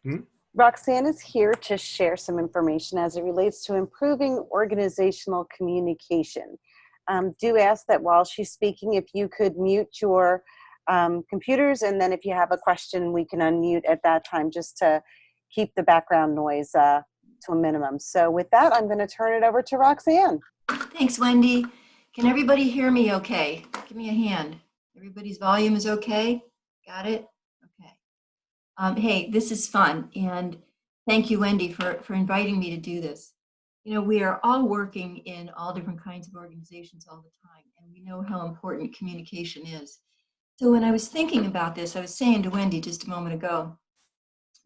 Hmm? Roxanne is here to share some information as it relates to improving organizational communication. Do ask that while she's speaking, if you could mute your computers, and then if you have a question, we can unmute at that time just to keep the background noise to a minimum. So with that, I'm going to turn it over to Roxanne. Thanks, Wendy. Can everybody hear me okay? Give me a hand. Everybody's volume is okay? Got it? Okay. Hey, this is fun, and thank you, Wendy, for inviting me to do this. You know, we are all working in all different kinds of organizations all the time, and we know how important communication is. So when I was thinking about this, I was saying to Wendy just a moment ago,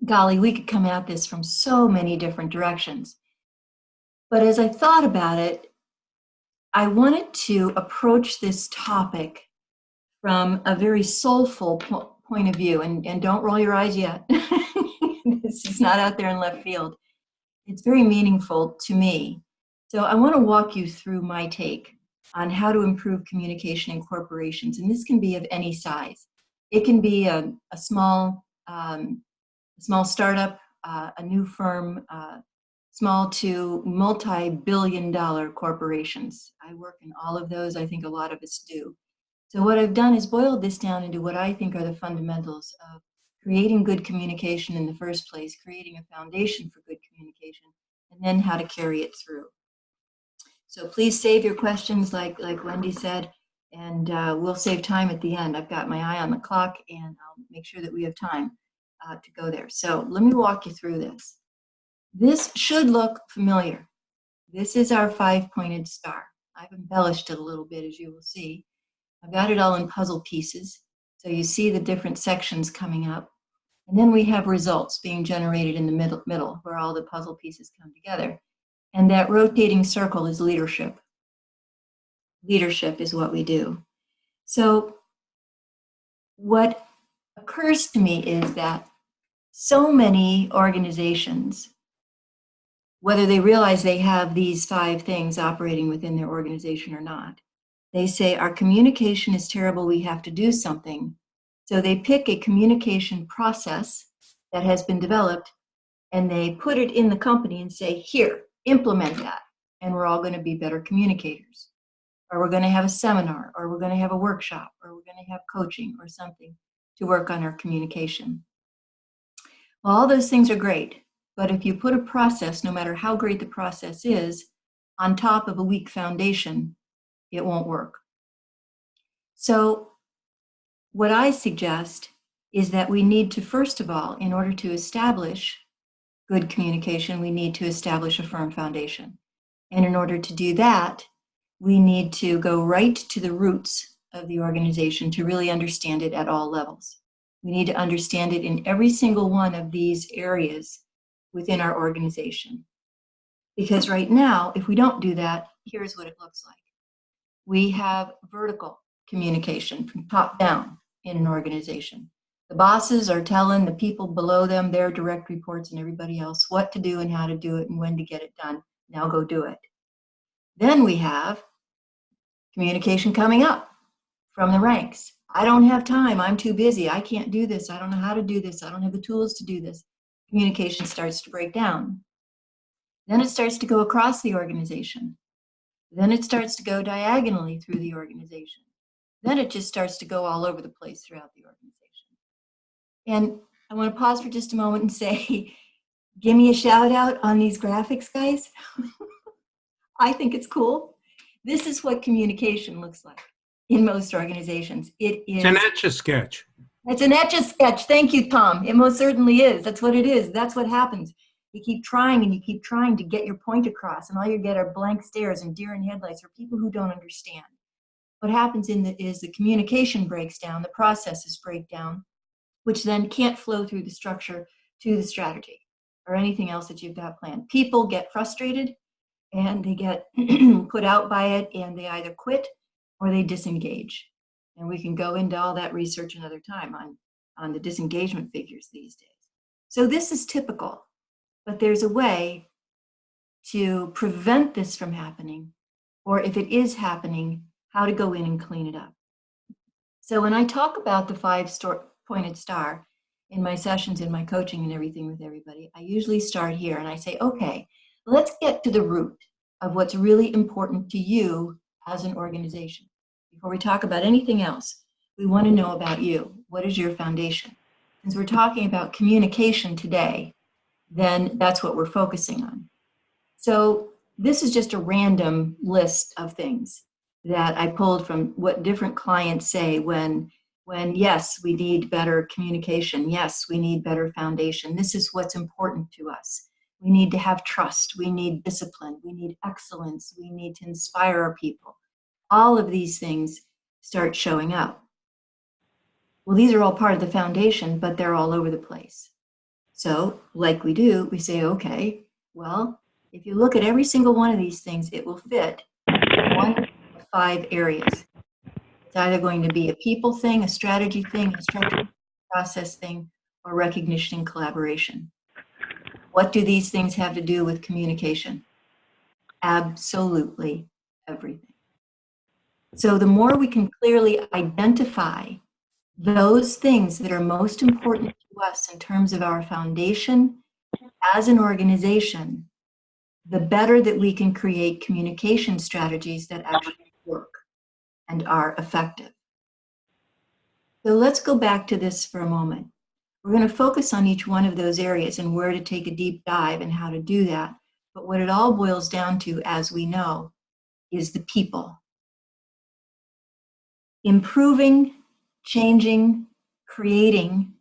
golly, we could come at this from so many different directions. But as I thought about it, I wanted to approach this topic from a very soulful point of view, and don't roll your eyes yet. This is not out there in left field. It's very meaningful to me. So I want to walk you through my take on how to improve communication in corporations, and this can be of any size. It can be a small startup, a new firm, small to multi-billion-dollar corporations. I work in all of those. I think a lot of us do. So what I've done is boiled this down into what I think are the fundamentals of creating good communication in the first place, creating a foundation for good communication, and then how to carry it through. So please save your questions like Wendy said, and we'll save time at the end. I've got my eye on the clock, and I'll make sure that we have time to go there. So let me walk you through this. This should look familiar. This is our 5-pointed star. I've embellished it a little bit, as you will see. I've got it all in puzzle pieces. So you see the different sections coming up. And then we have results being generated in the middle where all the puzzle pieces come together. And that rotating circle is leadership. Leadership is what we do. So what occurs to me is that so many organizations, whether they realize they have these 5 things operating within their organization or not, they say, our communication is terrible, we have to do something. So they pick a communication process that has been developed, and they put it in the company and say, here, implement that, and we're all going to be better communicators. Or we're going to have a seminar, or we're going to have a workshop, or we're going to have coaching or something to work on our communication. Well, all those things are great. But if you put a process, no matter how great the process is, on top of a weak foundation, it won't work. So what I suggest is that we need to, first of all, in order to establish good communication, we need to establish a firm foundation. And in order to do that, we need to go right to the roots of the organization to really understand it at all levels. We need to understand it in every single one of these areas within our organization. Because right now, if we don't do that, here's what it looks like. We have vertical communication from top down in an organization. The bosses are telling the people below them, their direct reports and everybody else, what to do and how to do it and when to get it done. Now go do it. Then we have communication coming up from the ranks. I don't have time. I'm too busy. I can't do this. I don't know how to do this. I don't have the tools to do this. Communication starts to break down. Then it starts to go across the organization. Then it starts to go diagonally through the organization. Then it just starts to go all over the place throughout the organization. And I want to pause for just a moment and say, give me a shout out on these graphics, guys. I think it's cool. This is what communication looks like in most organizations. It's an Etch-a-Sketch. It's an Etch-a-Sketch. Thank you, Tom. It most certainly is. That's what it is. That's what happens. You keep trying and you keep trying to get your point across, and all you get are blank stares and deer in headlights or people who don't understand. What happens is the communication breaks down, the processes break down, which then can't flow through the structure to the strategy or anything else that you've got planned. People get frustrated and they get put out by it, and they either quit or they disengage. And we can go into all that research another time on the disengagement figures these days. So this is typical, but there's a way to prevent this from happening, or if it is happening, how to go in and clean it up. So when I talk about the 5-pointed star, in my sessions, in my coaching and everything with everybody, I usually start here and I say, okay, let's get to the root of what's really important to you as an organization. Before we talk about anything else, we want to know about you. What is your foundation? Since we're talking about communication today, then that's what we're focusing on. So this is just a random list of things that I pulled from what different clients say when yes, we need better communication. Yes, we need better foundation. This is what's important to us. We need to have trust. We need discipline. We need excellence. We need to inspire our people. All of these things start showing up. Well, these are all part of the foundation, but they're all over the place. So like we do, we say, okay, well, if you look at every single one of these things, it will fit one of 5 areas. It's either going to be a people thing, a strategy thing, a structure process thing, or recognition and collaboration. What do these things have to do with communication? Absolutely everything. So the more we can clearly identify those things that are most important to us in terms of our foundation as an organization, the better that we can create communication strategies that actually work and are effective. So let's go back to this for a moment. We're going to focus on each one of those areas and where to take a deep dive and how to do that. But what it all boils down to, as we know, is the people. Improving, changing, creating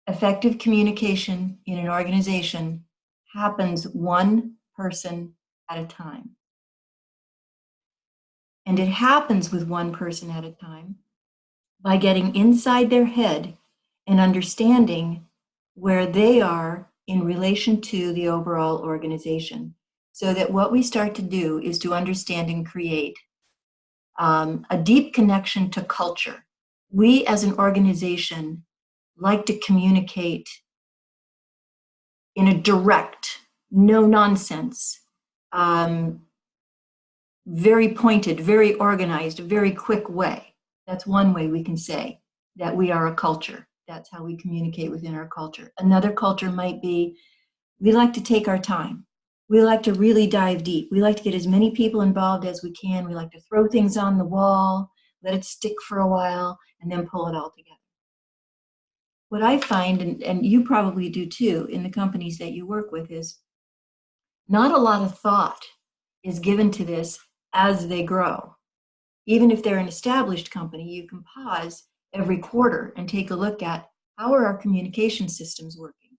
effective communication in an organization happens one person at a time. And it happens with one person at a time by getting inside their head and understanding where they are in relation to the overall organization. So that what we start to do is to understand and create a deep connection to culture. We as an organization like to communicate in a direct, no nonsense, very pointed, very organized, very quick way. That's one way we can say that we are a culture. That's how we communicate within our culture. Another culture might be, we like to take our time. We like to really dive deep. We like to get as many people involved as we can. We like to throw things on the wall, let it stick for a while, and then pull it all together. What I find, and you probably do too, in the companies that you work with, is not a lot of thought is given to this as they grow. Even if they're an established company, you can pause every quarter and take a look at how are our communication systems working?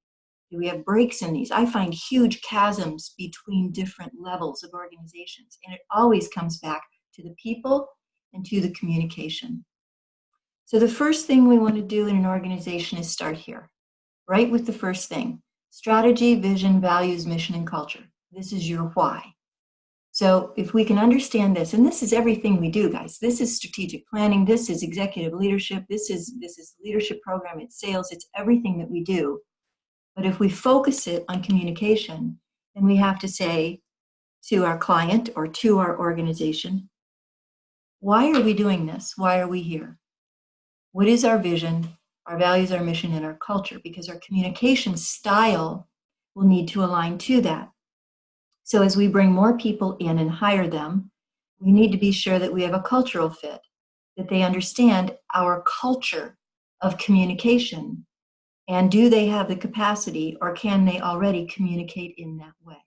Do we have breaks in these? I find huge chasms between different levels of organizations, and it always comes back to the people and to the communication. So the first thing we want to do in an organization is start here, right with the first thing. Strategy, vision, values, mission, and culture. This is your why. So if we can understand this, and this is everything we do, guys. This is strategic planning. This is executive leadership. This is leadership program. It's sales. It's everything that we do. But if we focus it on communication, then we have to say to our client or to our organization, why are we doing this? Why are we here? What is our vision, our values, our mission, and our culture? Because our communication style will need to align to that. So as we bring more people in and hire them, we need to be sure that we have a cultural fit, that they understand our culture of communication. And do they have the capacity, or can they already communicate in that way?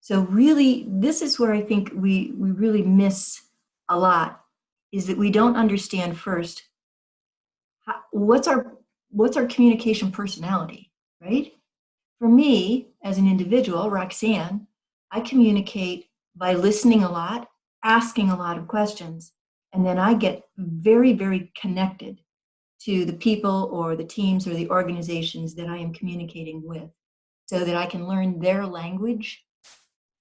So really, this is where I think we really miss a lot, is that we don't understand first, what's our communication personality, right? For me, as an individual, Roxanne, I communicate by listening a lot, asking a lot of questions, and then I get very, very connected to the people or the teams or the organizations that I am communicating with, so that I can learn their language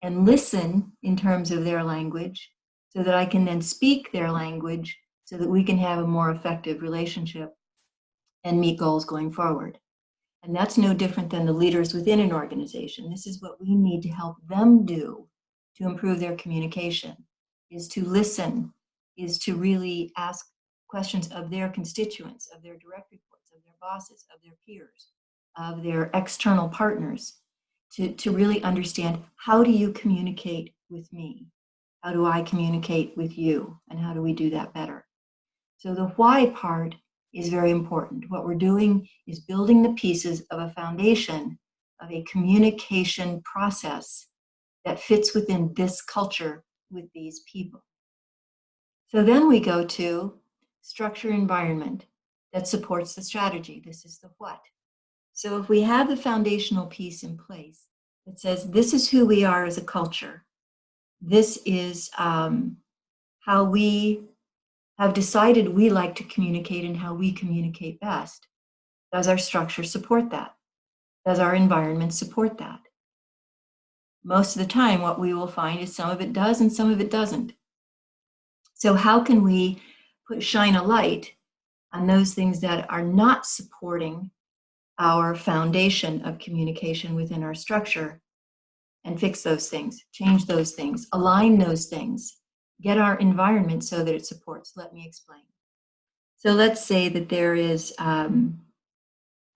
and listen in terms of their language, so that I can then speak their language, so that we can have a more effective relationship and meet goals going forward. And that's no different than the leaders within an organization. This is what we need to help them do to improve their communication, is to listen, is to really ask questions of their constituents, of their direct reports, of bosses, of their peers, of their external partners, to really understand, how do you communicate with me? How do I communicate with you? And how do we do that better? So the why part is very important. What we're doing is building the pieces of a foundation of a communication process that fits within this culture with these people. So then we go to structure environment that supports the strategy. This is the what. So if we have the foundational piece in place that says, this is who we are as a culture, this is how we have decided we like to communicate and how we communicate best, does our structure support that? Does our environment support that? Most of the time, what we will find is some of it does and some of it doesn't. So how can we shine a light on those things that are not supporting our foundation of communication within our structure, and fix those things, change those things, align those things, get our environment so that it supports? Let me explain. So let's say that there is a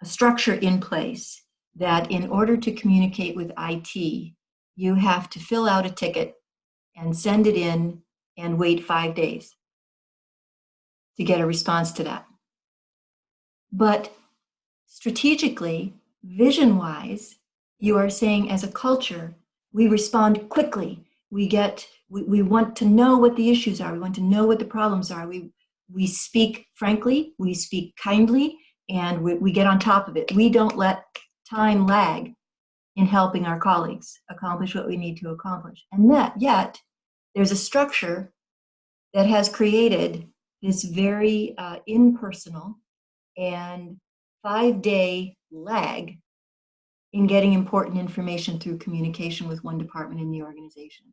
structure in place that in order to communicate with IT, you have to fill out a ticket and send it in and wait 5 days to get a response to that. But strategically, vision-wise, you are saying as a culture, we respond quickly. We want to know what the issues are. We want to know what the problems are. We speak frankly, we speak kindly, and we get on top of it. We don't let time lag in helping our colleagues accomplish what we need to accomplish. And yet, there's a structure that has created this very impersonal and 5-day lag in getting important information through communication with one department in the organization.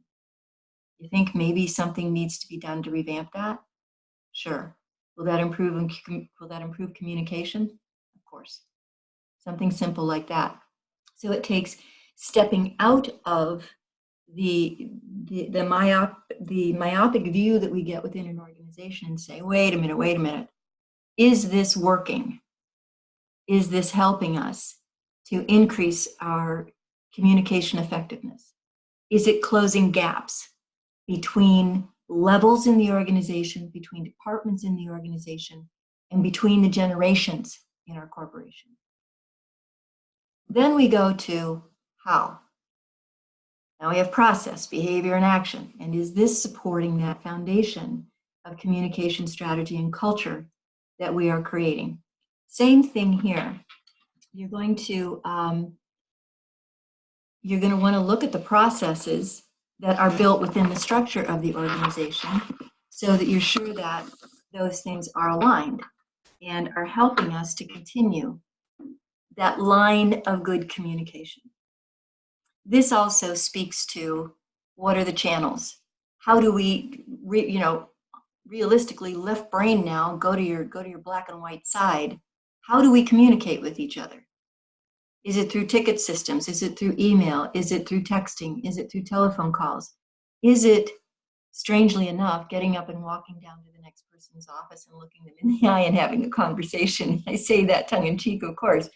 You think maybe something needs to be done to revamp that? Sure. Will that improve communication? Of course. Something simple like that. So it takes stepping out of the myopic view that we get within an organization and say, wait a minute. Is this working? Is this helping us to increase our communication effectiveness? Is it closing gaps between levels in the organization, between departments in the organization, and between the generations in our corporation? Then we go to how. Now we have process, behavior, and action. And is this supporting that foundation of communication strategy and culture that we are creating? Same thing here. You're going to want to look at the processes that are built within the structure of the organization so that you're sure that those things are aligned and are helping us to continue that line of good communication. This also speaks to, what are the channels? How do we, realistically, left brain now, go to your black and white side. How do we communicate with each other? Is it through ticket systems? Is it through email? Is it through texting? Is it through telephone calls? Is it, strangely enough, getting up and walking down to the next person's office and looking them in the eye and having a conversation? I say that tongue in cheek, of course.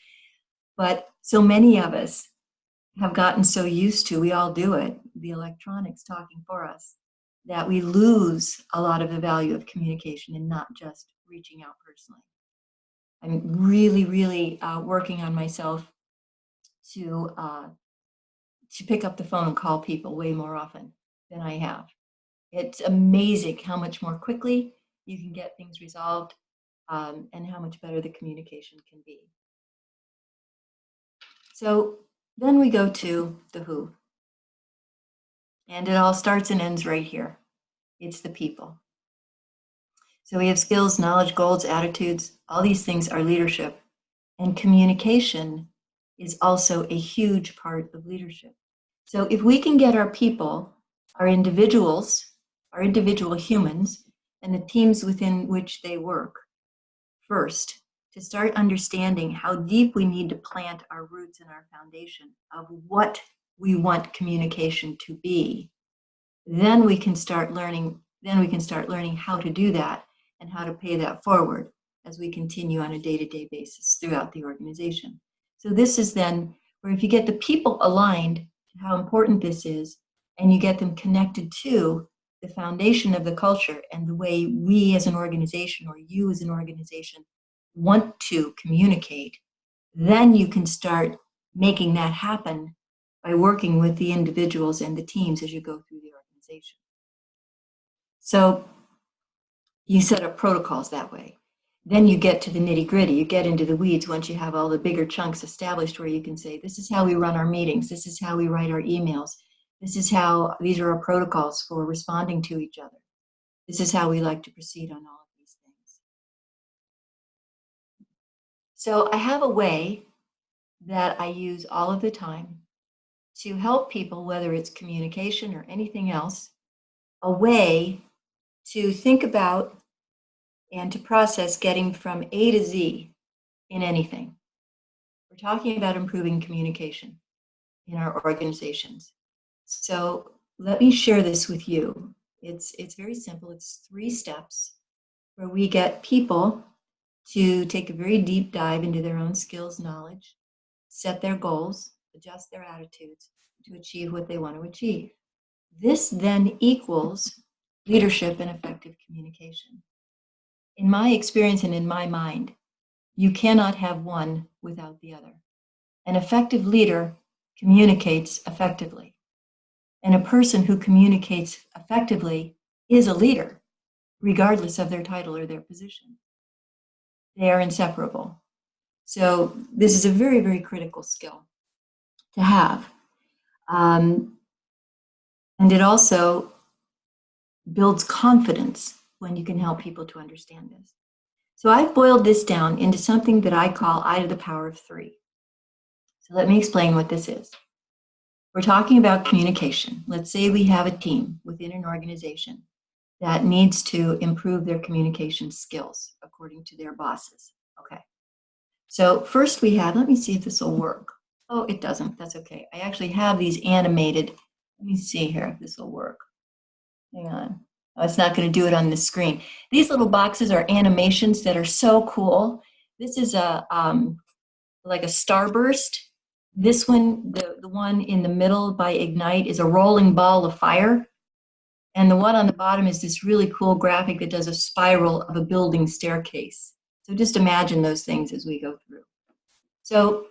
But so many of us have gotten so used to, we all do it, the electronics talking for us, that we lose a lot of the value of communication and not just reaching out personally. I'm really working on myself to pick up the phone and call people way more often than I have. It's amazing how much more quickly you can get things resolved, and how much better the communication can be. So then we go to the who. And it all starts and ends right here. It's the people. So we have skills, knowledge, goals, attitudes. All these things are leadership. And communication is also a huge part of leadership. So if we can get our people, our individuals, our individual humans, and the teams within which they work first, to start understanding how deep we need to plant our roots and our foundation of what we want communication to be, then we can start learning how to do that and how to pay that forward. as we continue on a day-to-day basis throughout the organization. So this is then where if you get the people aligned to how important this is, and you get them connected to the foundation of the culture and the way we as an organization or you as an organization want to communicate, then you can start making that happen by working with the individuals and the teams as you go through the organization. So you set up protocols that way. Then you get to the nitty-gritty. You get into the weeds once you have all the bigger chunks established where you can say, this is how we run our meetings. This is how we write our emails. These are our protocols for responding to each other. This is how we like to proceed on all of these things. So I have a way that I use all of the time to help people, whether it's communication or anything else, a way to think about and to process getting from A to Z in anything. We're talking about improving communication in our organizations. So let me share this with you. It's very simple. It's 3 steps where we get people to take a very deep dive into their own skills, knowledge, set their goals, adjust their attitudes to achieve what they want to achieve. This then equals leadership and effective communication. In my experience and in my mind, you cannot have one without the other. An effective leader communicates effectively. And a person who communicates effectively is a leader, regardless of their title or their position. They are inseparable. So this is a very, very critical skill to have. And it also builds confidence when you can help people to understand this. So I've boiled this down into something that I call I to the power of 3. So let me explain what this is. We're talking about communication. Let's say we have a team within an organization that needs to improve their communication skills according to their bosses. Okay. So first we have, let me see if this will work. Oh, it doesn't. That's okay. I actually have these animated. Let me see here if this will work. Hang on. Oh, it's not going to do it on the screen. These little boxes are animations that are so cool. This is a like a starburst. This one, the one in the middle by Ignite, is a rolling ball of fire. And the one on the bottom is this really cool graphic that does a spiral of a building staircase. So just imagine those things as we go through. So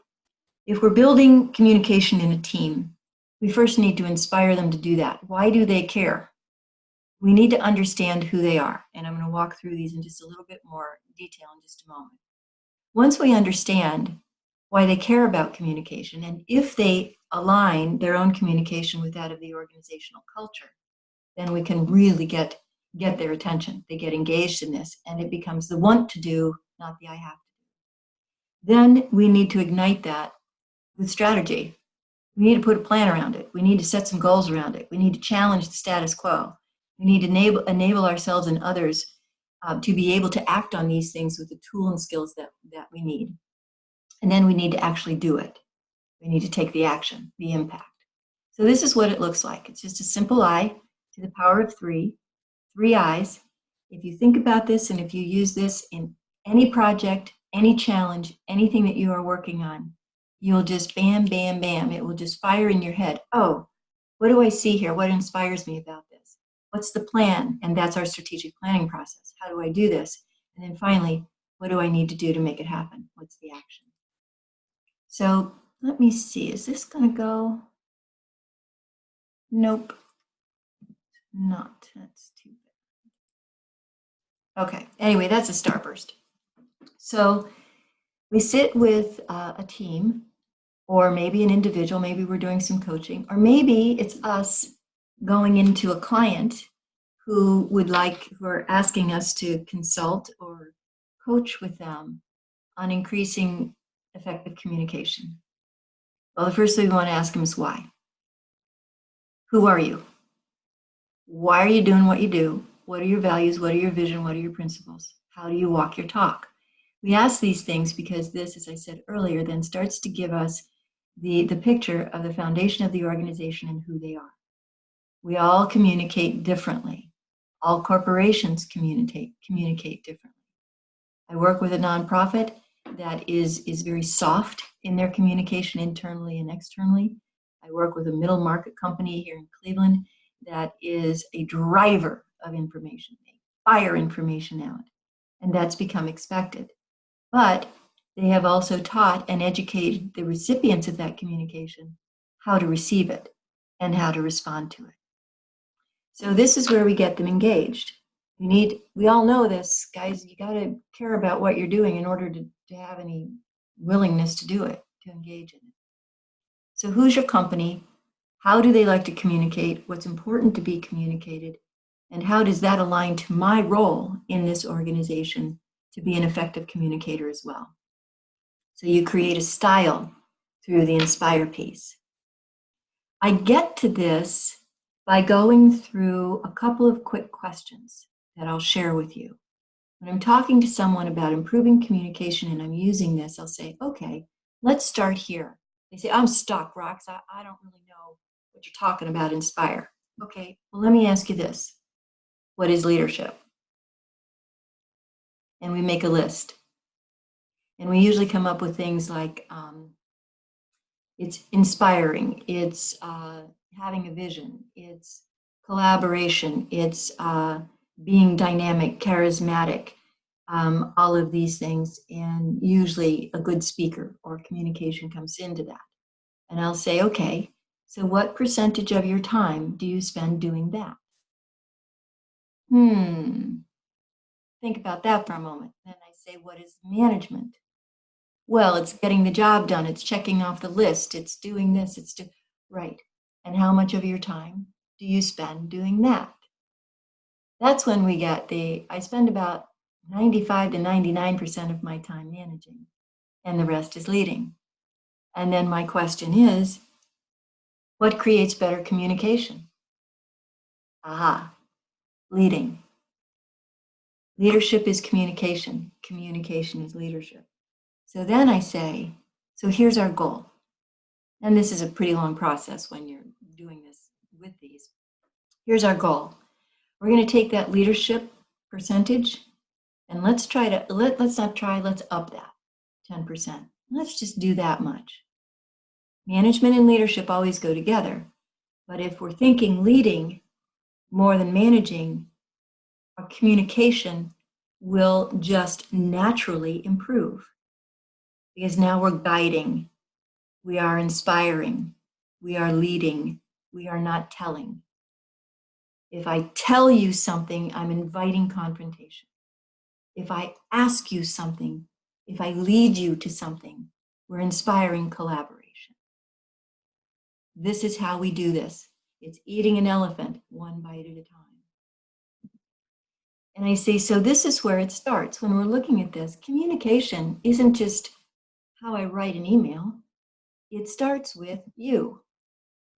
if we're building communication in a team, we first need to inspire them to do that. Why do they care? We need to understand who they are. And I'm going to walk through these in just a little bit more detail in just a moment. Once we understand why they care about communication, and if they align their own communication with that of the organizational culture, then we can really get their attention. They get engaged in this, and it becomes the want to do, not the I have to do. Then we need to ignite that with strategy. We need to put a plan around it. We need to set some goals around it. We need to challenge the status quo. We need to enable ourselves and others to be able to act on these things with the tool and skills that we need. And then we need to actually do it. We need to take the action, the impact. So this is what it looks like. It's just a simple I to the power of 3 I's. If you think about this and if you use this in any project, any challenge, anything that you are working on, you'll just bam, bam, bam. It will just fire in your head. Oh, what do I see here? What inspires me about this? What's the plan? And that's our strategic planning process. How do I do this? And then finally, what do I need to do to make it happen? What's the action? So let me see, is this going to go? Nope, not. That's too bad. Okay, anyway, that's a starburst. So we sit with a team, or maybe an individual, maybe we're doing some coaching, or maybe it's us going into a client who are asking us to consult or coach with them on increasing effective communication. Well, the first thing we want to ask them is why. Who are you? Why are you doing what you do? What are your values? What are your vision? What are your principles? How do you walk your talk? We ask these things because this, as I said earlier, then starts to give us the picture of the foundation of the organization and who they are. We all communicate differently. All corporations communicate differently. I work with a nonprofit that is very soft in their communication internally and externally. I work with a middle market company here in Cleveland that is a driver of information. They fire information out, and that's become expected. But they have also taught and educated the recipients of that communication how to receive it and how to respond to it. So this is where we get them engaged. We all know this, guys, you got to care about what you're doing in order to have any willingness to do it, to engage in it. So who's your company? How do they like to communicate? What's important to be communicated? And how does that align to my role in this organization to be an effective communicator as well? So you create a style through the Inspire piece. I get to this by going through a couple of quick questions that I'll share with you. When I'm talking to someone about improving communication and I'm using this, I'll say, okay, let's start here. They say, I'm stuck, Rox. I don't really know what you're talking about, Inspire. Okay, well, let me ask you this. What is leadership? And we make a list. And we usually come up with things like it's inspiring, it's having a vision, it's collaboration, it's being dynamic, charismatic, all of these things. And usually a good speaker or communication comes into that. And I'll say, okay, so what percentage of your time do you spend doing that? Think about that for a moment. Then I say, what is management? Well, it's getting the job done. It's checking off the list. It's doing this. Right. And how much of your time do you spend doing that? That's when we get I spend about 95 to 99% of my time managing, and the rest is leading. And then my question is, what creates better communication? Aha, leading. Leadership is communication. Communication is leadership. So then I say, so here's our goal. And this is a pretty long process when you're doing this with these. Here's our goal. We're going to take that leadership percentage and let's up that 10%. Let's just do that much. Management and leadership always go together. But if we're thinking leading more than managing, our communication will just naturally improve. Because now we're guiding, we are inspiring, we are leading, we are not telling. If I tell you something, I'm inviting confrontation. If I ask you something, if I lead you to something, we're inspiring collaboration. This is how we do this. It's eating an elephant one bite at a time. And I say, so this is where it starts. When we're looking at this, communication isn't just how I write an email. It starts with you.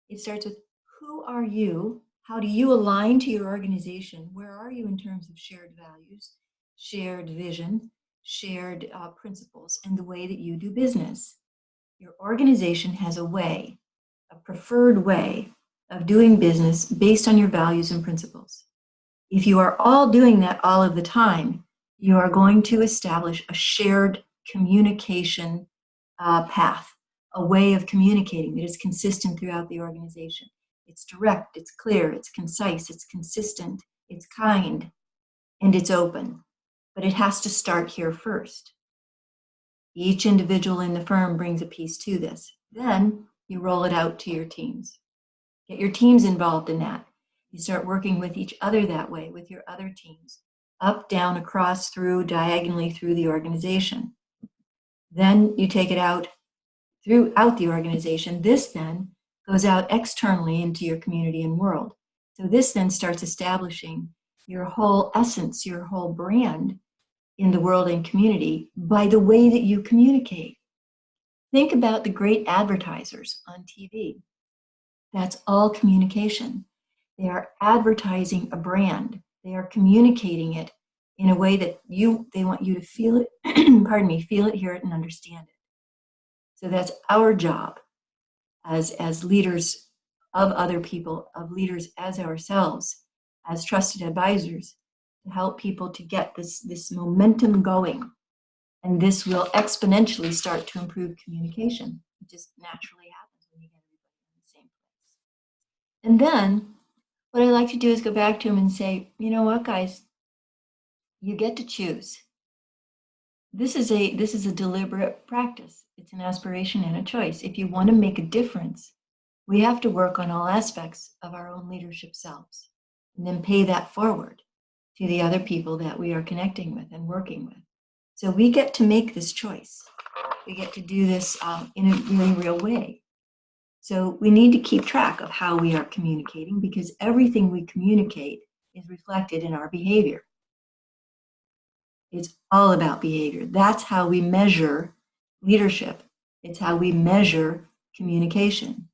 It starts with who are you? How do you align to your organization? Where are you in terms of shared values, shared vision, shared principles, and the way that you do business? Your organization has a way, a preferred way of doing business based on your values and principles. If you are all doing that all of the time, you are going to establish a shared communication path, a way of communicating that is consistent throughout the organization. It's direct, it's clear, it's concise, it's consistent, it's kind, and it's open. But it has to start here first. Each individual in the firm brings a piece to this. Then you roll it out to your teams. Get your teams involved in that. You start working with each other that way, with your other teams, up, down, across, through, diagonally through the organization. Then you take it out throughout the organization. This then goes out externally into your community and world. So this then starts establishing your whole essence, your whole brand in the world and community by the way that you communicate. Think about the great advertisers on TV. That's all communication. They are advertising a brand. They are communicating it in a way that they want you to feel it, feel it, hear it, and understand it. So that's our job as leaders of other people, of leaders as ourselves, as trusted advisors, to help people to get this momentum going And this will exponentially start to improve communication. It just naturally happens when you get everybody in the same place. And then what I like to do is go back to them and say, you know what, guys, you get to choose. This is a deliberate practice. It's an aspiration and a choice. If you want to make a difference, we have to work on all aspects of our own leadership selves and then pay that forward to the other people that we are connecting with and working with. So we get to make this choice. We get to do this in a really real way. So we need to keep track of how we are communicating, because everything we communicate is reflected in our behavior. It's all about behavior. That's how we measure leadership. It's how we measure communication.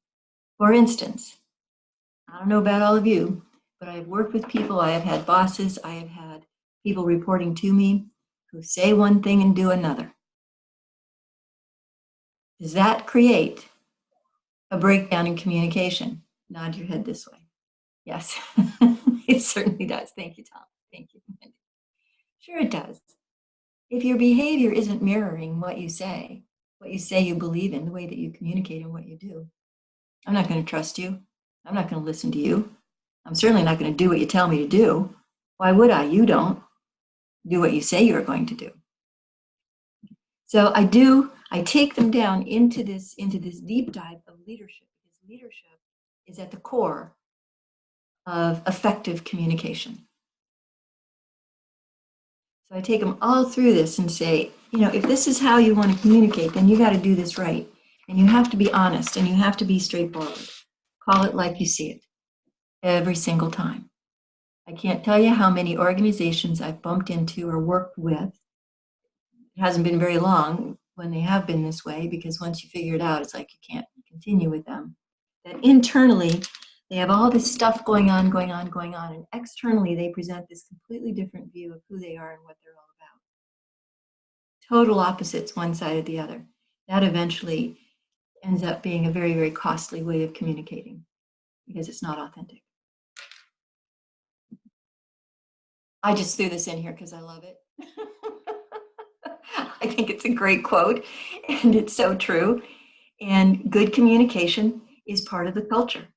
For instance, I don't know about all of you, but I've worked with people, I have had bosses, I have had people reporting to me who say one thing and do another. Does that create a breakdown in communication? Nod your head this way. Yes, it certainly does. Thank you, Tom. Thank you. Sure it does. If your behavior isn't mirroring what you say you believe in, the way that you communicate and what you do, I'm not going to trust you. I'm not going to listen to you. I'm certainly not going to do what you tell me to do. Why would I? You don't. Do what you say you're going to do. So I take them down into this deep dive of leadership, because leadership is at the core of effective communication. So I take them all through this and say, if this is how you want to communicate, then you got to do this right. And you have to be honest, and you have to be straightforward. Call it like you see it every single time. I can't tell you how many organizations I've bumped into or worked with. It hasn't been very long when they have been this way, because once you figure it out, it's like you can't continue with them. That internally, they have all this stuff going on, and externally, they present this completely different view of who they are and what they're all about. Total opposites, one side or the other. That eventually ends up being a very, very costly way of communicating, because it's not authentic. I just threw this in here because I love it. I think it's a great quote, and it's so true. And good communication is part of the culture.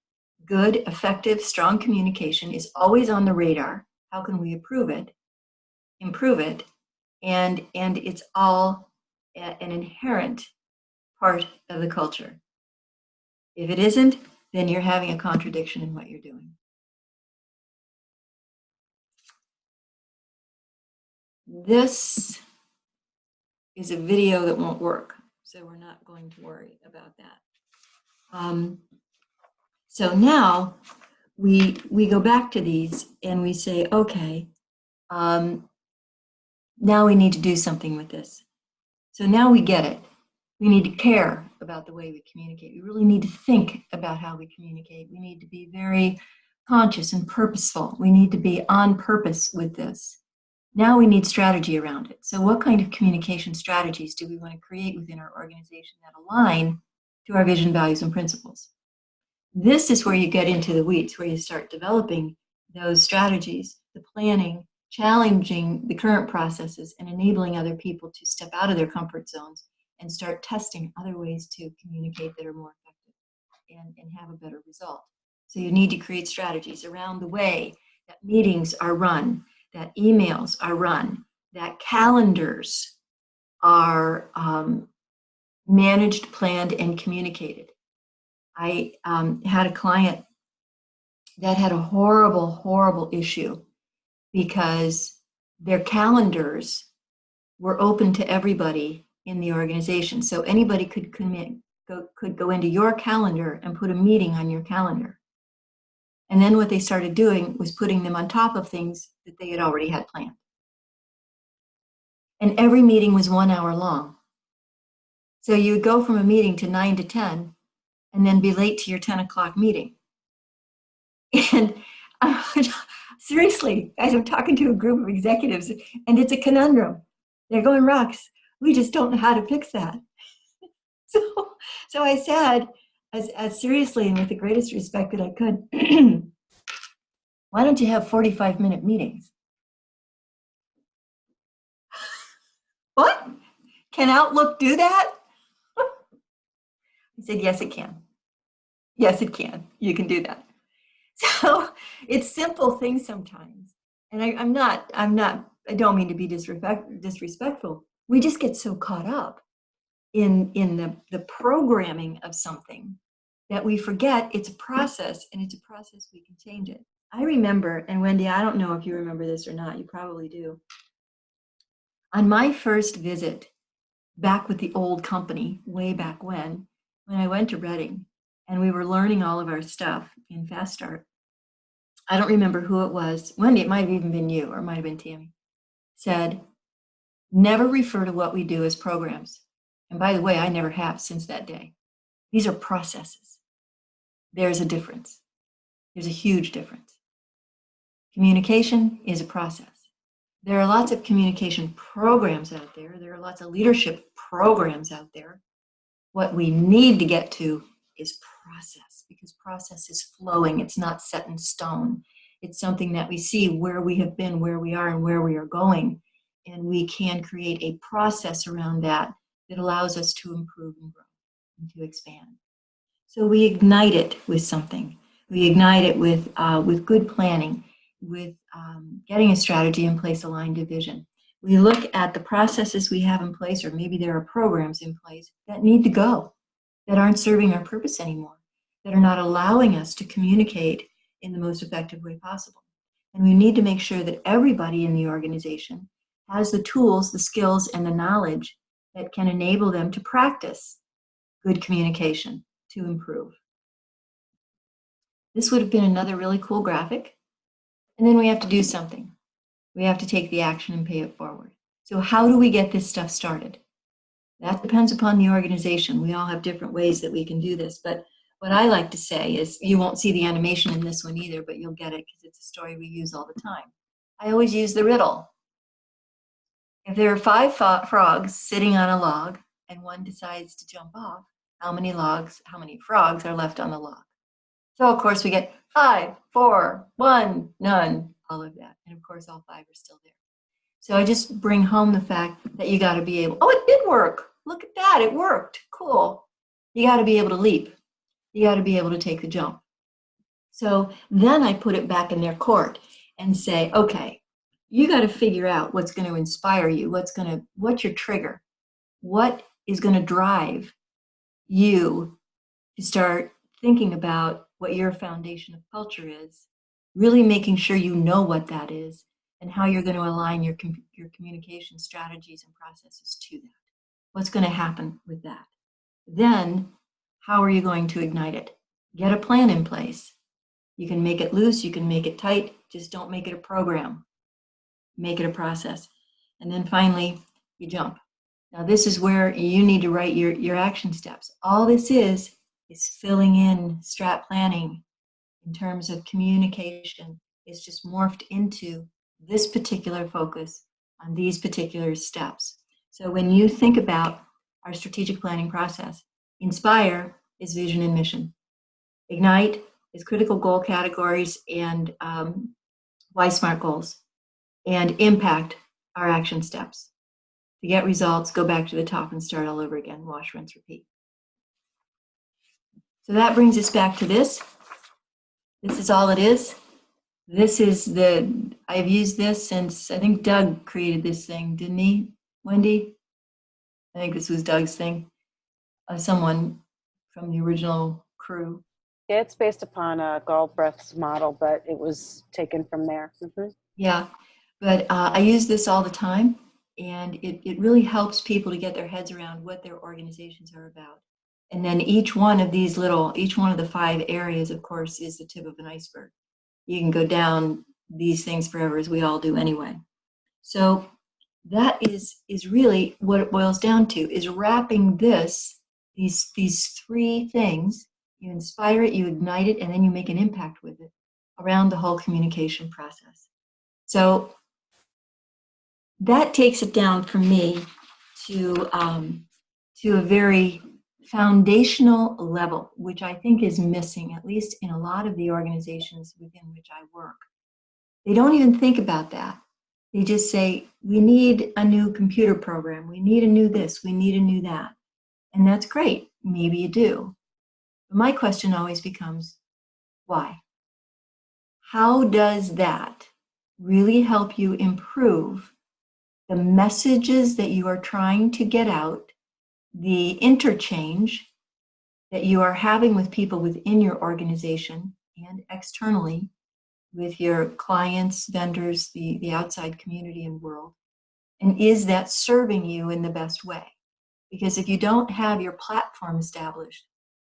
Good, effective, strong communication is always on the radar. How can we improve it? And it's all an inherent part of the culture. If it isn't, then you're having a contradiction in what you're doing. This is a video that won't work, so we're not going to worry about that. So now we go back to these and we say, okay, now we need to do something with this. So now we get it. We need to care about the way we communicate. We really need to think about how we communicate. We need to be very conscious and purposeful. We need to be on purpose with this. Now we need strategy around it. So what kind of communication strategies do we want to create within our organization that align to our vision, values, and principles? This is where you get into the weeds, where you start developing those strategies, the planning, challenging the current processes, and enabling other people to step out of their comfort zones and start testing other ways to communicate that are more effective and have a better result. So you need to create strategies around the way that meetings are run, that emails are run, that calendars are managed, planned, and communicated. I had a client that had a horrible, horrible issue because their calendars were open to everybody in the organization. So anybody could go into your calendar and put a meeting on your calendar. And then what they started doing was putting them on top of things that they had already had planned. And every meeting was 1 hour long. So you would go from a meeting to 9 to 10 and then be late to your 10 o'clock meeting. And seriously, guys, I'm talking to a group of executives, and it's a conundrum. They're going, Rox, we just don't know how to fix that. So I said, as seriously and with the greatest respect that I could, why don't you have 45-minute meetings? What? Can Outlook do that? I said, yes, it can. Yes, it can. You can do that. So it's simple things sometimes. And I don't mean to be disrespectful. We just get so caught up in the programming of something that we forget it's a process, and it's a process we can change it. I remember, and Wendy, I don't know if you remember this or not, you probably do. On my first visit back with the old company, way back when I went to Reading and we were learning all of our stuff in Fast Start, I don't remember who it was. Wendy, it might have even been you, or it might have been Tammy, said, never refer to what we do as programs. And by the way, I never have since that day. These are processes. There's a difference. There's a huge difference. Communication is a process. There are lots of communication programs out there. There are lots of leadership programs out there. What we need to get to is process, because process is flowing. It's not set in stone. It's something that we see where we have been, where we are, and where we are going. And we can create a process around that that allows us to improve and grow and to expand. So we ignite it with something. We ignite it with good planning, with getting a strategy in place aligned to vision. We look at the processes we have in place, or maybe there are programs in place that need to go, that aren't serving our purpose anymore, that are not allowing us to communicate in the most effective way possible. And we need to make sure that everybody in the organization has the tools, the skills, and the knowledge that can enable them to practice good communication to improve. This would have been another really cool graphic. And then we have to do something. We have to take the action and pay it forward. So how do we get this stuff started? That depends upon the organization. We all have different ways that we can do this. But what I like to say is, you won't see the animation in this one either, but you'll get it because it's a story we use all the time. I always use the riddle. If there are 5 frogs sitting on a log and one decides to jump off, how many frogs are left on the log? So of course we get 5, 4, 1, none, all of that. And of course all 5 are still there. So I just bring home the fact that you got to be able, oh, it did work. Look at that, it worked, cool. You got to be able to leap. You got to be able to take the jump. So then I put it back in their court and say, okay, you got to figure out what's going to inspire you, what's your trigger, what is going to drive you to start thinking about what your foundation of culture is, really making sure you know what that is and how you're going to align your communication strategies and processes to that. What's going to happen with that? Then, how are you going to ignite it? Get a plan in place. You can make it loose, you can make it tight, just don't make it a program. Make it a process. And then finally, you jump. Now this is where you need to write your action steps. All this is filling in strat planning in terms of communication. It's just morphed into this particular focus on these particular steps. So when you think about our strategic planning process, inspire is vision and mission. Ignite is critical goal categories and why SMART goals. And impact are action steps. To get results, go back to the top and start all over again. Wash, rinse, repeat. So that brings us back to this. This is all it is. This is I've used this since, I think Doug created this thing, didn't he, Wendy? I think this was Doug's thing. Someone from the original crew. Yeah, it's based upon Galbraith's model, but it was taken from there. Mm-hmm. Yeah, but I use this all the time, and it really helps people to get their heads around what their organizations are about. And then each one of the 5 areas, of course, is the tip of an iceberg. You can go down these things forever, as we all do anyway. So that is really what it boils down to, is wrapping these 3 things. You inspire it, you ignite it, and then you make an impact with it around the whole communication process. So that takes it down for me to a very foundational level, which I think is missing, at least in a lot of the organizations within which I work. They don't even think about that. They just say, we need a new computer program. We need a new this. We need a new that. And that's great. Maybe you do. But my question always becomes, why? How does that really help you improve the messages that you are trying to get out, the interchange that you are having with people within your organization and externally with your clients, vendors, the outside community and world? And is that serving you in the best way? Because if you don't have your platform established,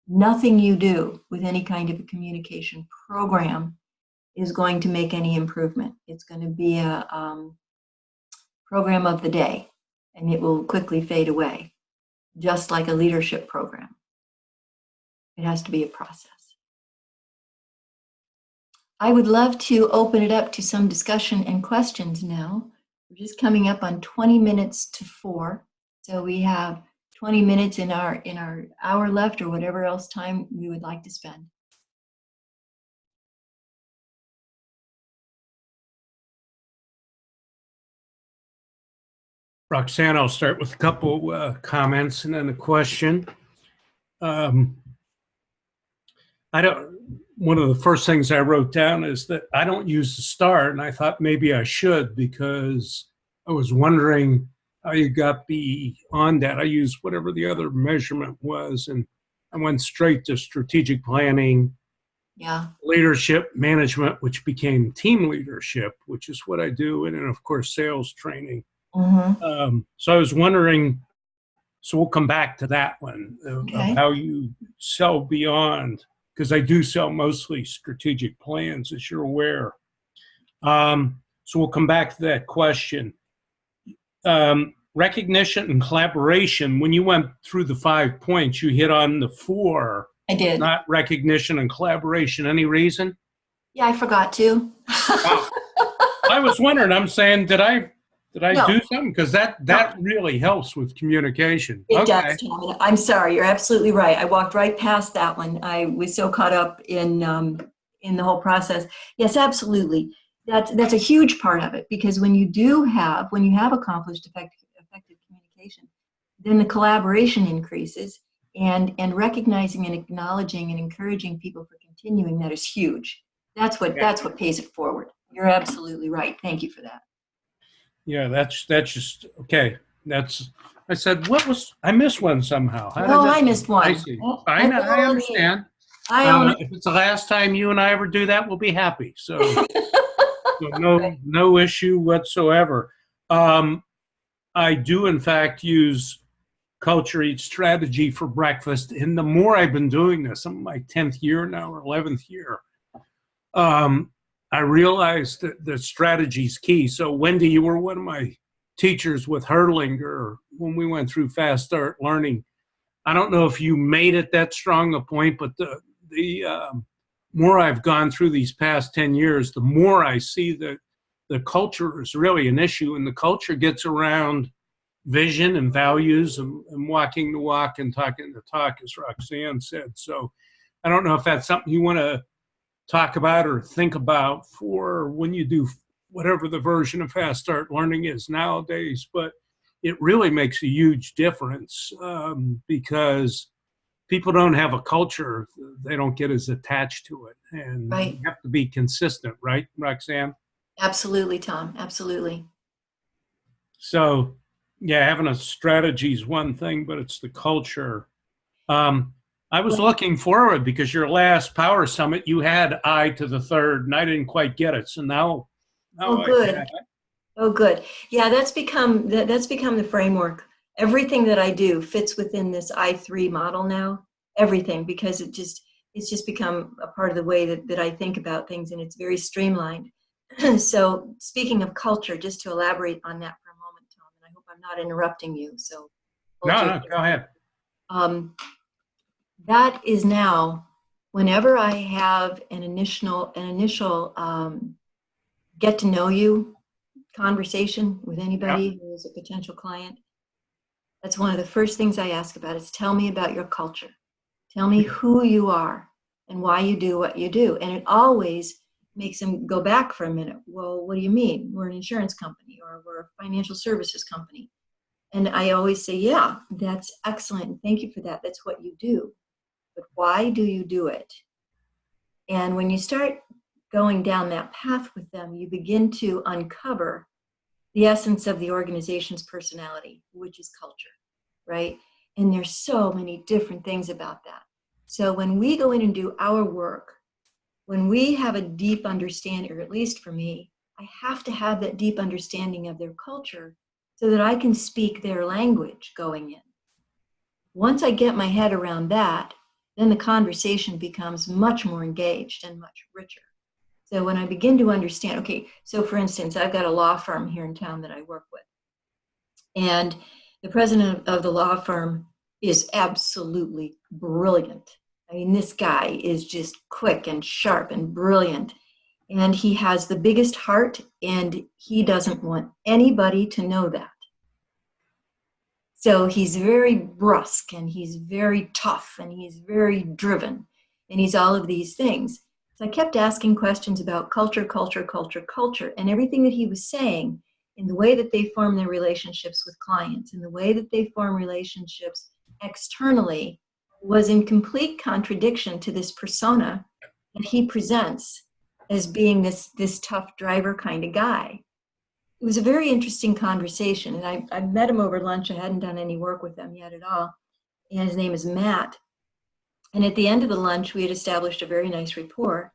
nothing you do with any kind of a communication program is going to make any improvement. It's going to be a program of the day, and it will quickly fade away, just like a leadership program. It has to be a process. I would love to open it up to some discussion and questions now. We're just coming up on 20 minutes to 4. So we have 20 minutes in our hour left, or whatever else time we would like to spend. Roxanne, I'll start with a couple comments and then a question. One of the first things I wrote down is that I don't use the star, and I thought maybe I should, because I was wondering how you got beyond that. I used whatever the other measurement was, and I went straight to strategic planning, leadership management, which became team leadership, which is what I do, and then of course sales training. So I was wondering, so we'll come back to that one, of how you sell beyond, because I do sell mostly strategic plans, as you're aware. So we'll come back to that question. Recognition and collaboration, when you went through the 5 points, you hit on the 4. I did. Not recognition and collaboration. Any reason? Yeah, I forgot to. I was wondering, I'm saying, did I do something? Because that really helps with communication. It does, Tom. I'm sorry. You're absolutely right. I walked right past that one. I was so caught up in the whole process. Yes, absolutely. That's a huge part of it, because when you have accomplished effective communication, then the collaboration increases, and recognizing and acknowledging and encouraging people for continuing, that is huge. That's what pays it forward. You're absolutely right. Thank you for that. Yeah, that's just okay. I said, I missed one somehow. I missed one. I see. I understand. If it's the last time you and I ever do that, we'll be happy. So, no issue whatsoever. I do, in fact, use Culture Eats Strategy for breakfast. And the more I've been doing this, I'm in my 10th year now, or 11th year, I realized that the strategy is key. So Wendy, you were one of my teachers with Hertlinger when we went through Fast Start Learning. I don't know if you made it that strong a point, but the more I've gone through these past 10 years, the more I see that the culture is really an issue, and the culture gets around vision and values and walking the walk and talking the talk, as Roxanne said. So I don't know if that's something you want to talk about or think about for when you do whatever the version of Fast Start Learning is nowadays, but it really makes a huge difference because people don't have a culture, they don't get as attached to it, and you have to be consistent, right, Roxanne? Absolutely, Tom, absolutely. So yeah, having a strategy is one thing, but it's the culture. I was looking forward, because your last Power Summit, you had I to the third, and I didn't quite get it. So now good. Oh, good. Yeah, that's become the framework. Everything that I do fits within this I3 model now. Everything, because it's just become a part of the way that I think about things, and it's very streamlined. So speaking of culture, just to elaborate on that for a moment, Tom, and I hope I'm not interrupting you. So no, go ahead. That is now, whenever I have an initial get to know you conversation with anybody who is a potential client, that's one of the first things I ask about is, tell me about your culture. Tell me who you are and why you do what you do. And it always makes them go back for a minute. Well, what do you mean? We're an insurance company, or we're a financial services company. And I always say, yeah, that's excellent. Thank you for that. That's what you do. But why do you do it? And when you start going down that path with them, you begin to uncover the essence of the organization's personality, which is culture, right? And there's so many different things about that. So when we go in and do our work, when we have a deep understanding, or at least for me, I have to have that deep understanding of their culture so that I can speak their language going in. Once I get my head around that, then the conversation becomes much more engaged and much richer. So when I begin to understand, okay, so for instance, I've got a law firm here in town that I work with. And the president of the law firm is absolutely brilliant. I mean, this guy is just quick and sharp and brilliant. And he has the biggest heart, and he doesn't want anybody to know that. So he's very brusque, and he's very tough, and he's very driven, and he's all of these things. So I kept asking questions about culture, and everything that he was saying in the way that they form their relationships with clients, in the way that they form relationships externally, was in complete contradiction to this persona that he presents as being this tough driver kind of guy. It was a very interesting conversation, and I met him over lunch. I hadn't done any work with him yet at all, and his name is Matt. And at the end of the lunch, we had established a very nice rapport.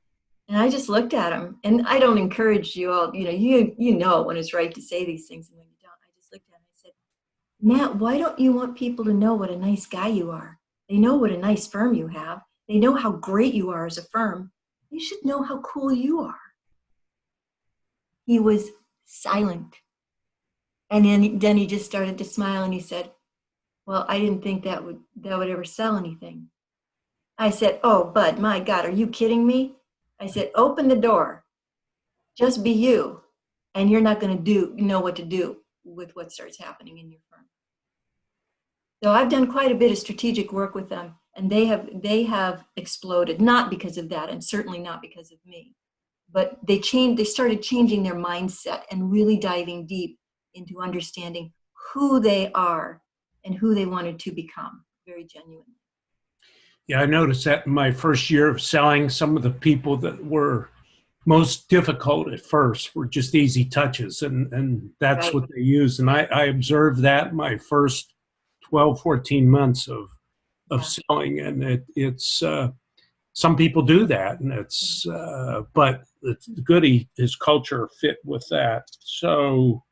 And I just looked at him, and I don't encourage you all, you know when it's right to say these things and when you don't. I just looked at him and I said, Matt, why don't you want people to know what a nice guy you are? They know what a nice firm you have. They know how great you are as a firm. They should know how cool you are. He was silent. And then he just started to smile, and he said, well, I didn't think that would ever sell anything. I said, oh, Bud, my God, are you kidding me? I said, open the door. Just be you. And you're not going to know what to do with what starts happening in your firm. So I've done quite a bit of strategic work with them, and they have exploded, not because of that, and certainly not because of me. But they started changing their mindset and really diving deep into understanding who they are and who they wanted to become, very genuinely. Yeah, I noticed that in my first year of selling, some of the people that were most difficult at first were just easy touches, and that's Right. what they used. And I observed that in my first 12, 14 months of Yeah. selling, and it's some people do that, and it's but it's good his culture fit with that. So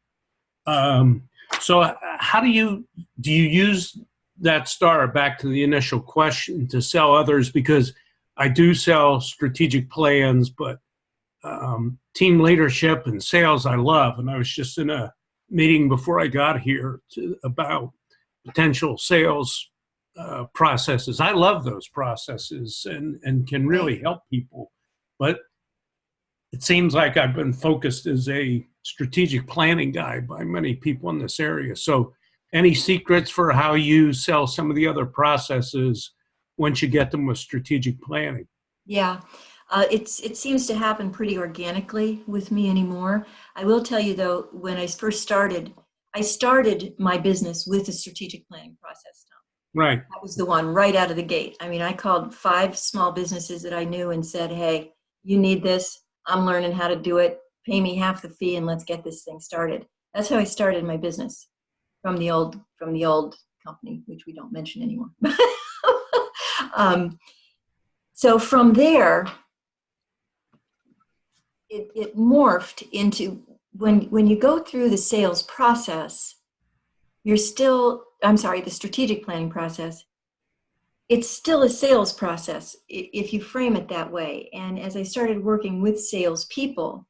how do you use that star, back to the initial question, to sell others? Because I do sell strategic plans, but team leadership and sales I love. And I was just in a meeting before I got here about potential sales processes. I love those processes and can really help people. But it seems like I've been focused as a strategic planning guy by many people in this area. So any secrets for how you sell some of the other processes once you get them with strategic planning? Yeah, it seems to happen pretty organically with me anymore. I will tell you, though, when I first started, I started my business with a strategic planning process. Right. That was the one right out of the gate. I mean, I called 5 small businesses that I knew and said, hey, you need this. I'm learning how to do it. Pay me half the fee and let's get this thing started. That's how I started my business from the old company, which we don't mention anymore. So from there, it morphed into when you go through the sales process, the strategic planning process, it's still a sales process if you frame it that way. And as I started working with salespeople,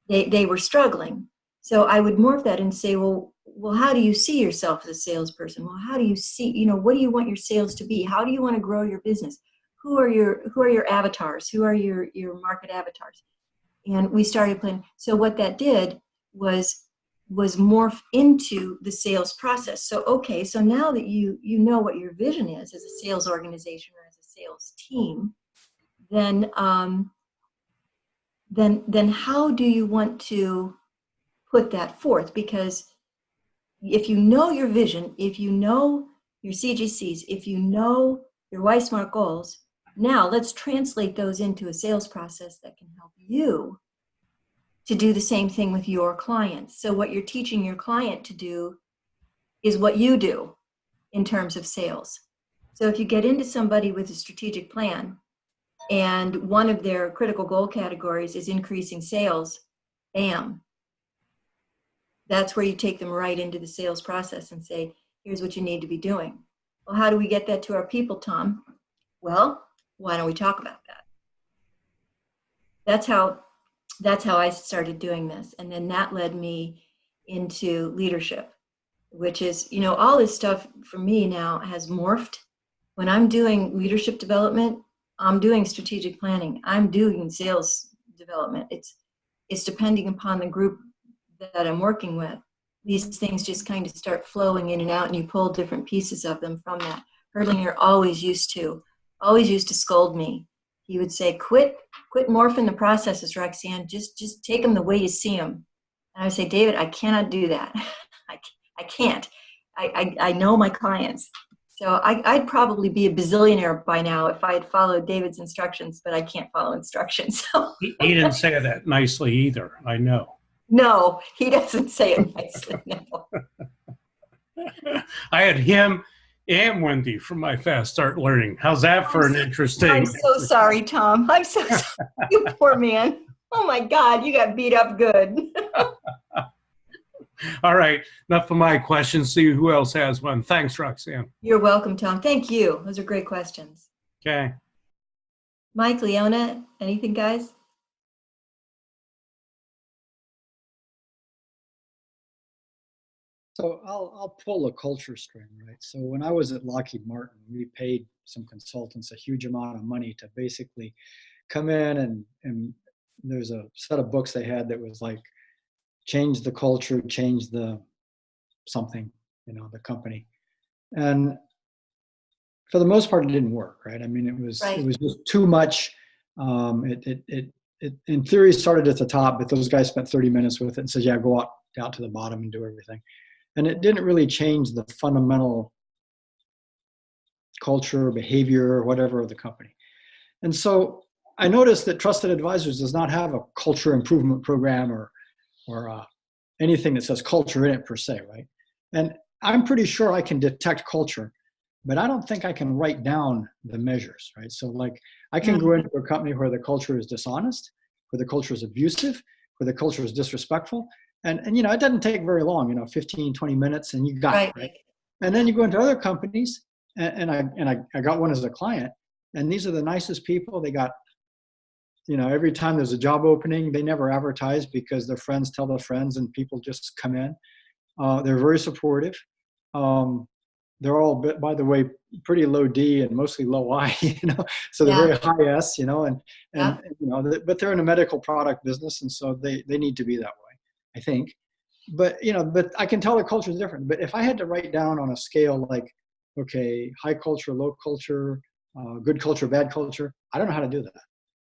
they were struggling. So I would morph that and say, well, how do you see yourself as a salesperson? Well, how do you see, what do you want your sales to be? How do you want to grow your business? Who are your avatars? Who are your market avatars? And we started planning. So what that did was morph into the sales process. So, okay, so now that you know what your vision is as a sales organization or as a sales team, then then how do you want to put that forth? Because if you know your vision, if you know your CGCs, if you know your Y-Smart goals, now let's translate those into a sales process that can help you to do the same thing with your clients. So what you're teaching your client to do is what you do in terms of sales. So if you get into somebody with a strategic plan and one of their critical goal categories is increasing sales, bam, that's where you take them right into the sales process and say, here's what you need to be doing. Well, how do we get that to our people, Tom? Well, why don't we talk about that? That's how I started doing this. And then that led me into leadership, which is, all this stuff for me now has morphed. When I'm doing leadership development, I'm doing strategic planning, I'm doing sales development. It's depending upon the group that I'm working with. These things just kind of start flowing in and out, and you pull different pieces of them from that. Herdlinger always used to scold me. He would say, quit morphing the processes, Roxanne. Just take them the way you see them. And I would say, David, I cannot do that. I can't. I know my clients. So I'd probably be a bazillionaire by now if I had followed David's instructions, but I can't follow instructions. So. He didn't say that nicely either, I know. No, he doesn't say it nicely, no. I had him and Wendy from my Fast Start Learning. How's that for an interesting? I'm so sorry, Tom. I'm so sorry. You poor man. Oh my God, you got beat up good. All right, enough of my questions. See who else has one. Thanks, Roxanne. You're welcome, Tom. Thank you. Those are great questions. Okay. Mike, Leona, anything, guys? So I'll pull a culture string, right? So when I was at Lockheed Martin, we paid some consultants a huge amount of money to basically come in and there's a set of books they had that was like, change the culture, change the something, the company. And for the most part, it didn't work, right? I mean, it was just too much. It in theory started at the top, but those guys spent 30 minutes with it and said, yeah, go out to the bottom and do everything. And it didn't really change the fundamental culture, behavior, or whatever of the company. And so I noticed that Trusted Advisors does not have a culture improvement program or anything that says culture in it per se, right? And I'm pretty sure I can detect culture, but I don't think I can write down the measures, right? So like I can go into a company where the culture is dishonest, where the culture is abusive, where the culture is disrespectful. And it doesn't take very long, 15, 20 minutes and you got it, right? And then you go into other companies and I got one as a client, and these are the nicest people. They got, every time there's a job opening, they never advertise because their friends tell their friends and people just come in. They're very supportive. They're all, by the way, pretty low D and mostly low I, so they're very high S, but they're in a medical product business. And so they need to be that way, I think. But I can tell the culture is different. But if I had to write down on a scale like, okay, high culture, low culture, good culture, bad culture, I don't know how to do that.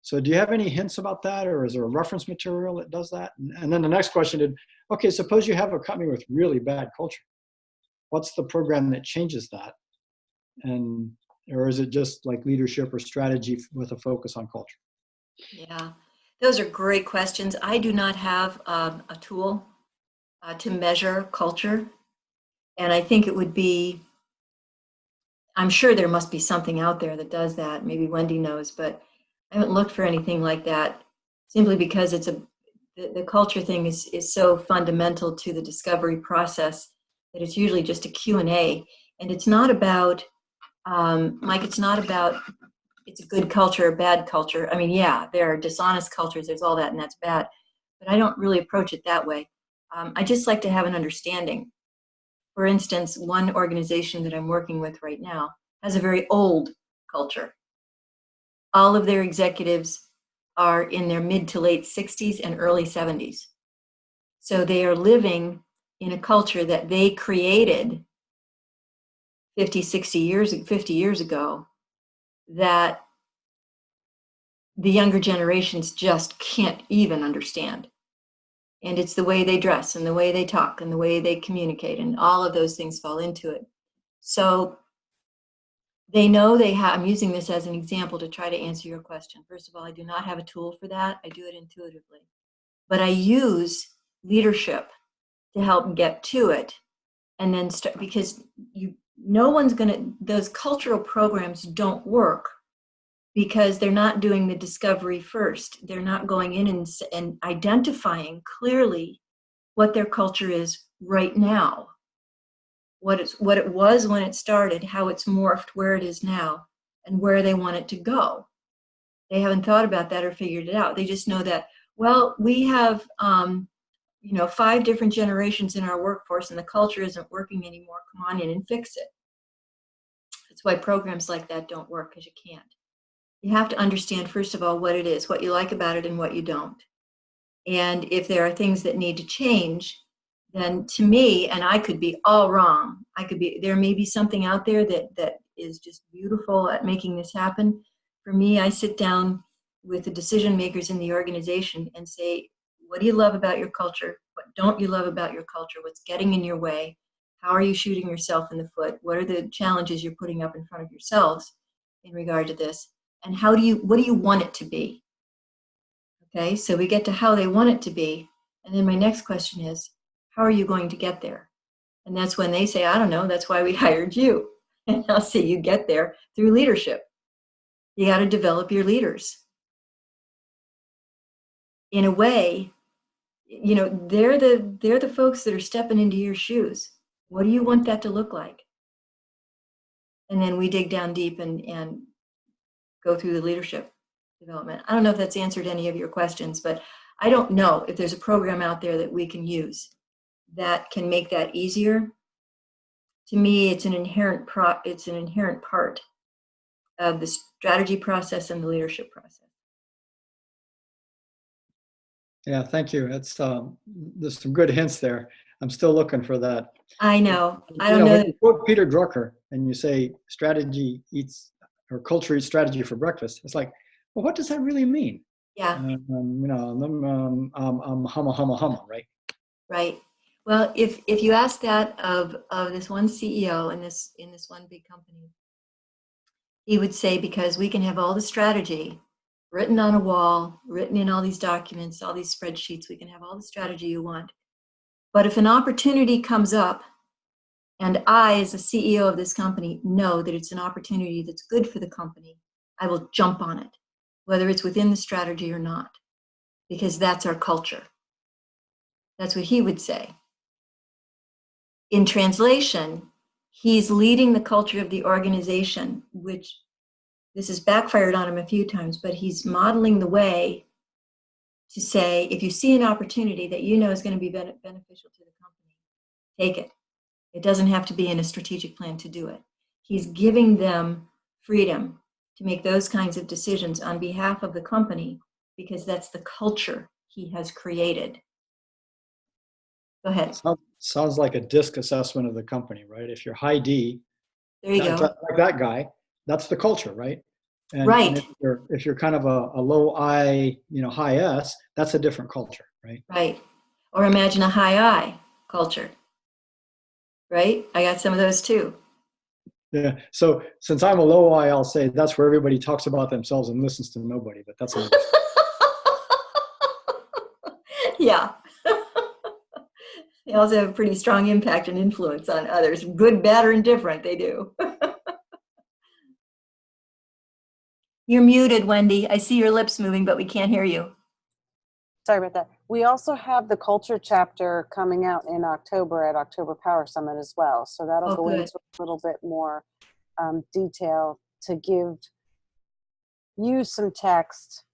So do you have any hints about that, or is there a reference material that does that? And then the next question is, okay, suppose you have a company with really bad culture. What's the program that changes that? Or is it just like leadership or strategy with a focus on culture? Yeah, those are great questions. I do not have a tool to measure culture. And I think it would be, I'm sure there must be something out there that does that. Maybe Wendy knows, but I haven't looked for anything like that, simply because the culture thing is so fundamental to the discovery process that it's usually just a Q&A. And it's not about, Mike, it's not about it's a good culture or bad culture. I mean, yeah, there are dishonest cultures, there's all that, and that's bad. But I don't really approach it that way. I just like to have an understanding. For instance, one organization that I'm working with right now has a very old culture. All of their executives are in their mid to late 60s and early 70s. So they are living in a culture that they created 50 years ago that the younger generations just can't even understand. And it's the way they dress and the way they talk and the way they communicate, and all of those things fall into it. So they know they have, I'm using this as an example to try to answer your question. First of all, I do not have a tool for that. I do it intuitively. But I use leadership to help get to it. And then start, because no one's going to, those cultural programs don't work because they're not doing the discovery first. They're not going in and identifying clearly what their culture is right now. What it was when it started, how it's morphed, where it is now, and where they want it to go. They haven't thought about that or figured it out. They just know that, well, we have 5 different generations in our workforce and the culture isn't working anymore. Come on in and fix it. That's why programs like that don't work, because you can't. You have to understand, first of all, what it is, what you like about it and what you don't. And if there are things that need to change, then to me, and I could be all wrong, there may be something out there that is just beautiful at making this happen. For me, I sit down with the decision makers in the organization and say, what do you love about your culture? What don't you love about your culture? What's getting in your way? How are you shooting yourself in the foot? What are the challenges you're putting up in front of yourselves in regard to this? And what do you want it to be? Okay, so we get to how they want it to be. And then my next question is, how are you going to get there? And that's when they say, I don't know, that's why we hired you. And I'll say, you get there through leadership. You got to develop your leaders. In a way, they're the folks that are stepping into your shoes. What do you want that to look like? And then we dig down deep and go through the leadership development. I don't know if that's answered any of your questions, but I don't know if there's a program out there that we can use that can make that easier. To me, it's an inherent part of the strategy process and the leadership process. Yeah, thank you. There's some good hints there. I'm still looking for that. I know. I don't know. When you quote Peter Drucker and you say culture eats strategy for breakfast, it's like, well, what does that really mean? Yeah. Humma, right? Right. Well, if you ask that of this one CEO in this one big company, he would say, because we can have all the strategy written on a wall, written in all these documents, all these spreadsheets, we can have all the strategy you want. But if an opportunity comes up, and I, as the CEO of this company, know that it's an opportunity that's good for the company, I will jump on it, whether it's within the strategy or not, because that's our culture. That's what he would say. In translation, he's leading the culture of the organization, which this has backfired on him a few times, but he's modeling the way to say, if you see an opportunity that you know is going to be beneficial to the company, take it. It doesn't have to be in a strategic plan to do it. He's giving them freedom to make those kinds of decisions on behalf of the company, because that's the culture he has created. Go ahead. Sounds like a DISC assessment of the company, right? If you're high D, there you go. Like that guy, that's the culture, right? And, right. And if you're kind of a low I, high S, that's a different culture, right? Right. Or imagine a high I culture, right? I got some of those too. Yeah. So since I'm a low I, I'll say that's where everybody talks about themselves and listens to nobody, but that's another Yeah. They also have a pretty strong impact and influence on others, good, bad, or indifferent, they do. You're muted, Wendy. I see your lips moving, but we can't hear you. Sorry about that. We also have the culture chapter coming out in October at October Power Summit as well. So that'll go into a little bit more detail to use some text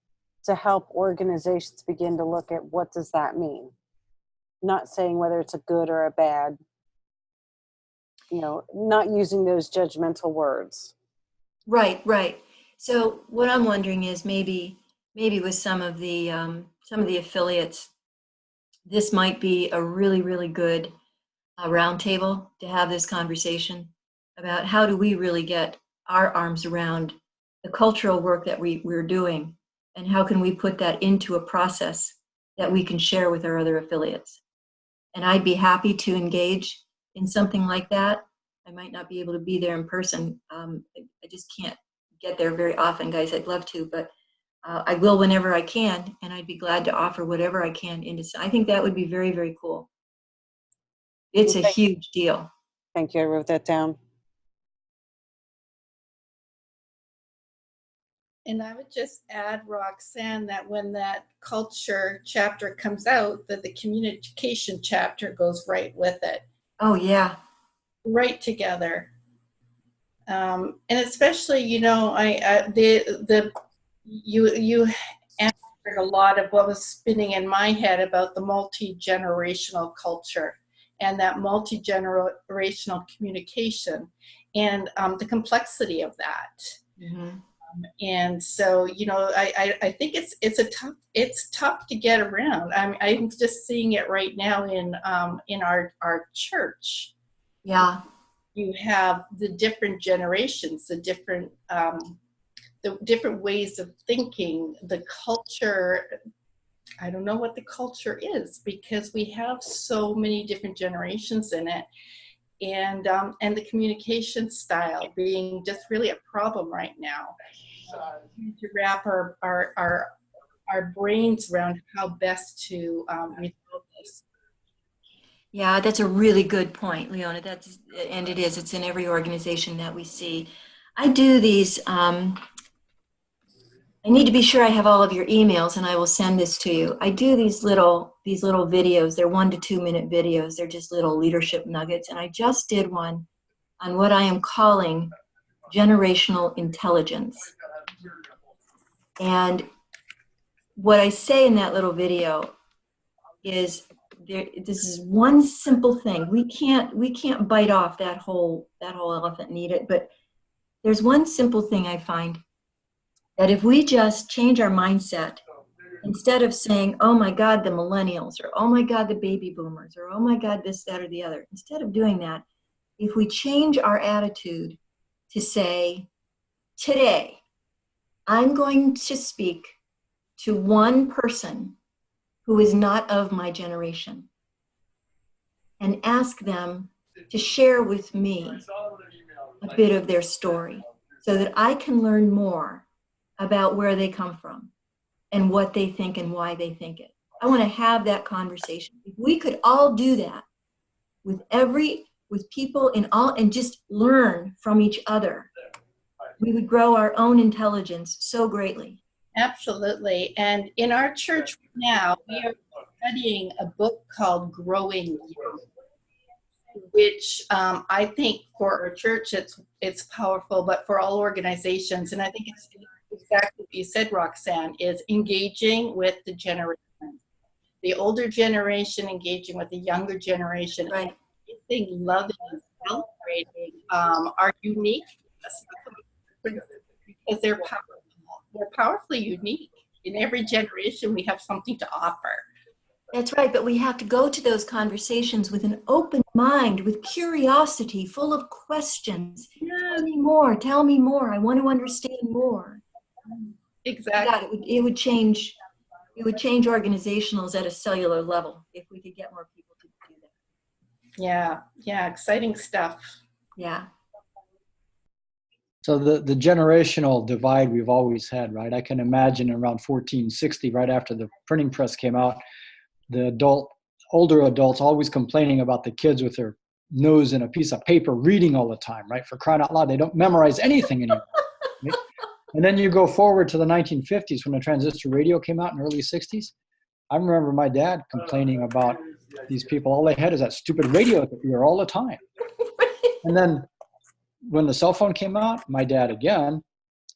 to help organizations begin to look at what does that mean. Not saying whether it's a good or a bad, not using those judgmental words. Right, right. So what I'm wondering is maybe with some of the affiliates, this might be a really, really good roundtable to have this conversation about how do we really get our arms around the cultural work that we're doing And how can we put that into a process that we can share with our other affiliates? And I'd be happy to engage in something like that. I might not be able to be there in person. I just can't get there very often, guys. I'd love to, but I will whenever I can, and I'd be glad to offer whatever I can into. I think that would be very, very cool. It's a huge deal. Thank you. I wrote that down. And I would just add, Roxanne, that when that culture chapter comes out, that the communication chapter goes right with it. Oh, yeah. Right together. And especially, you answered a lot of what was spinning in my head about the multi-generational culture and that multi-generational communication and the complexity of that. Mm-hmm. And so, I think it's tough to get around. I'm just seeing it right now in our church. Yeah. You have the different generations, the different ways of thinking, the culture. I don't know what the culture is because we have so many different generations in it. And the communication style being just really a problem right now. To wrap our brains around how best to resolve this. Yeah, that's a really good point, Leona. And it's in every organization that we see. I do these, I need to be sure I have all of your emails and I will send this to you. I do these little videos. They're 1 to 2 minute videos. They're just little leadership nuggets. And I just did one on what I am calling generational intelligence. And what I say in that little video is this is one simple thing. We can't bite off that whole elephant and eat it, but there's one simple thing I find that if we just change our mindset, instead of saying, oh my God, the millennials, or oh my God, the baby boomers, or oh my God, this, that, or the other, instead of doing that, if we change our attitude to say, today, I'm going to speak to one person who is not of my generation and ask them to share with me a bit of their story so that I can learn more about where they come from and what they think and why they think it. I want to have that conversation. If we could all do that with people in all and just learn from each other, we would grow our own intelligence so greatly. Absolutely. And in our church now, we are studying a book called Growing Young, which I think for our church it's powerful, but for all organizations, and I think it's exactly what you said, Roxanne, is engaging with the generation. The older generation engaging with the younger generation. Right. Loving and celebrating our uniqueness because they're powerful. They're powerfully unique. In every generation, we have something to offer. That's right, but we have to go to those conversations with an open mind, with curiosity, full of questions. Yeah. Tell me more. I want to understand more. Exactly. Yeah, it would change organizationals at a cellular level if we could get more people to do that. Yeah, exciting stuff. Yeah. So the generational divide we've always had, right? I can imagine around 1460, right after the printing press came out, the older adults always complaining about the kids with their nose in a piece of paper reading all the time, right? For crying out loud, they don't memorize anything anymore. Right? And then you go forward to the 1950s when the transistor radio came out in the early 60s. I remember my dad complaining about these people. All they had is that stupid radio ear all the time. And then when the cell phone came out, my dad again,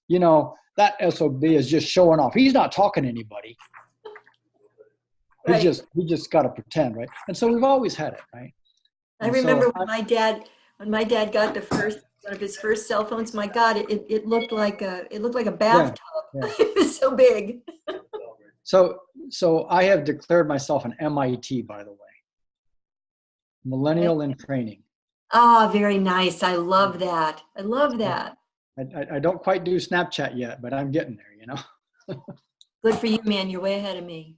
that SOB is just showing off. He's not talking to anybody. Right. We just got to pretend, right? And so we've always had it, right? I remember when my dad got one of his first cell phones. My God, it looked like a bathtub. Yeah. It was so big. So I have declared myself an MIT, by the way, Millennial in Training. Ah, very nice. I love that. I don't quite do Snapchat yet, but I'm getting there, Good for you, man. You're way ahead of me.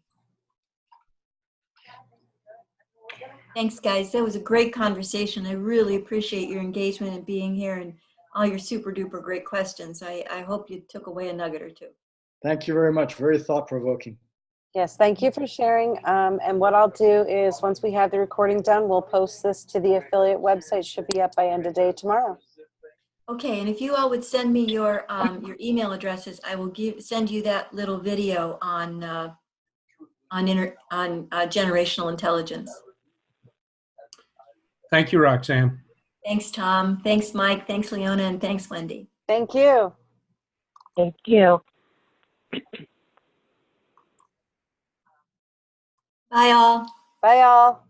Thanks, guys. That was a great conversation. I really appreciate your engagement and being here and all your super duper great questions. I hope you took away a nugget or two. Thank you very much. Very thought-provoking. Yes, thank you for sharing. And what I'll do is once we have the recording done, we'll post this to the affiliate website. Should be up by end of day tomorrow. Okay, and if you all would send me your email addresses, I will send you that little video on generational intelligence. Thank you, Roxanne. Thanks, Tom. Thanks, Mike. Thanks, Leona, and thanks, Wendy. Thank you. Thank you. Bye, all. Bye, all.